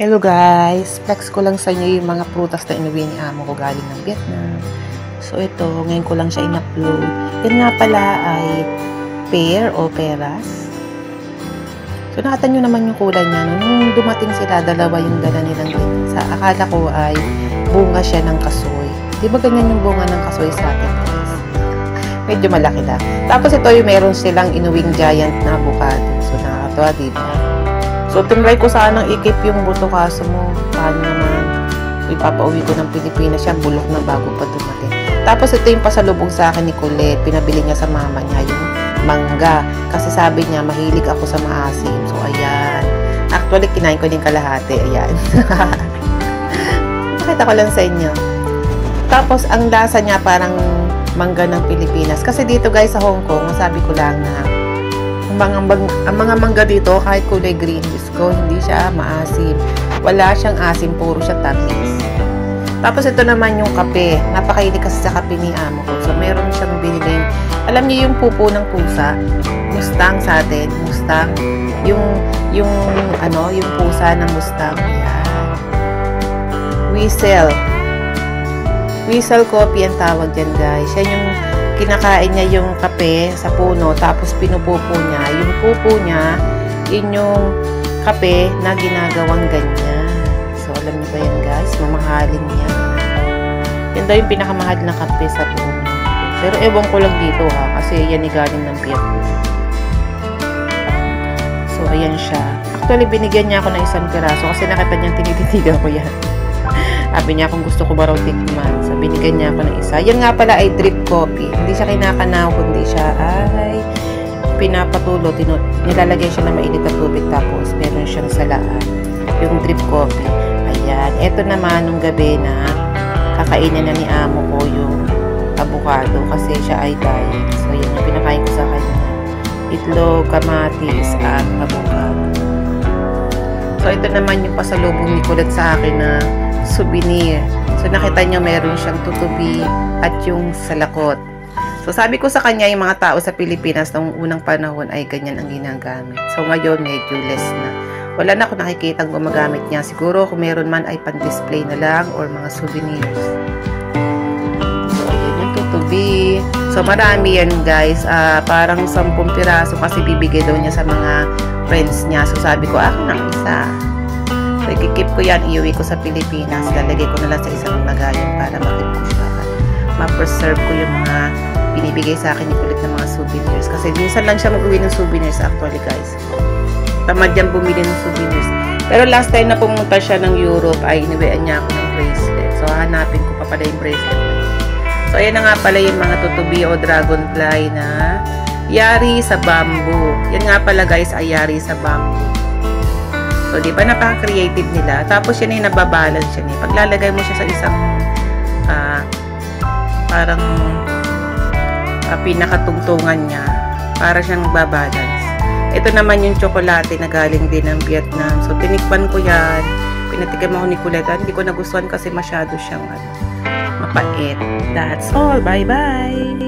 Hello guys! Flex ko lang sa inyo yung mga prutas na inuwi ni amo ko galing ng Vietnam. So ito, ngayon ko lang siya in-upload. Yan nga pala ay pear o peras. So nakita nyo naman yung kulay niya. Nung dumating sila, dalawa yung dala nilang dito. Akala ko ay bunga siya ng kasoy. Di ba ganyan yung bunga ng kasoy sa atin guys? Medyo malaki lang. Tapos ito yung meron silang inuwing giant na avocado. So nakakatawa, diba? So, tinry ko sanang ikip yung buto kaso mo. Paano naman? Ipapauwi ko ng Pilipinas siya. Bulok na bago pa dumating. Tapos, ito yung pasalubong sa akin ni Colette. Pinabili niya sa mama niya yung mangga. Kasi sabi niya, mahilig ako sa maasim. So, ayan. Actually, kinain ko din kalahati. Ayan. Pakita ko lang sa inyo. Tapos, ang lasa niya parang mangga ng Pilipinas. Kasi dito guys sa Hong Kong, masabi ko lang na ang mga mangga dito, kahit kulay green, ko hindi siya maasim. Wala siyang asim, puro siya tamis. Tapos ito naman yung kape. Napakahilig kasi sa kape ni amo ko. So meron siyang biniling, alam niyo yung pupo ng pusa? Mustang sa atin. Mustang. Yung pusa ng Mustang. Ayan. Whistle coffee ang tawag dyan guys. Yan yung kinakain niya yung kape sa puno, tapos pinupupo niya. Yung pupo niya, yun yung kape na ginagawang ganyan. So, alam niyo ba yan guys? Mamahalin niya. Yan daw yung pinakamahal na kape sa puno. Pero ewan ko lang dito ha, kasi yan galing ng Vietnam. So, ayan siya. Actually, binigyan niya ako ng isang piraso kasi nakita niyang tinititigan ko yan. Sabi niya kung gusto ko ba raw tikman. So, binigyan niya ako ng isa. Yan nga pala ay drip coffee. Hindi siya kinakanaw, kundi siya ay pinapatulo. Nilalagay siya ng mainit na tubig. Tapos, meron siyang salaan. Yung drip coffee. Ayan. Ito naman, nung gabi na kakainin na ni amo ko yung avocado. Kasi siya ay diet. So, yan yung pinakain ko sa kanya. Itlog, kamatis, at avocado. So, ito naman yung pasalubong ni Colette sa akin na souvenir. So, nakita nyo meron siyang tutubi at yung salakot. So, sabi ko sa kanya, yung mga tao sa Pilipinas noong unang panahon ay ganyan ang ginagamit. So, ngayon, medyo less na. Wala na ako nakikita gumagamit niya. Siguro, kung meron man ay pan-display na lang or mga souvenirs. So, ayan yung tutubi. So, marami yan, guys. Parang 10 piraso kasi bibigay daw niya sa mga friends niya. So, sabi ko, akin ang isa. So, ikikip ko yan, iuwi ko sa Pilipinas. Lalagay ko na lang sa isang lagayan para makip ko siya. Ma-preserve ko yung mga binibigay sa akin ni Colette ng mga souvenirs. Kasi minsan lang siya mag-uwi ng souvenirs actually, guys. Tamad yan bumili ng souvenirs. Pero last time na pumunta siya ng Europe, ay iniwian niya ako ng bracelet. So, hanapin ko pa pala yung bracelet. So, ayan na nga pala yung mga tutubi o dragonfly na yari sa bamboo. Yan nga pala, guys, ay yari sa bamboo. So, di ba, napaka-creative nila. Tapos, yan ay nababalance siya. Paglalagay mo siya sa isang parang pinakatungtungan niya, para siyang babalance. Ito naman yung tsokolate na galing din ng Vietnam. So, tinikman ko yan. Pinatikim ako ni Colette. Hindi ko nagustuhan kasi masyado siyang mapait. That's all. Bye-bye!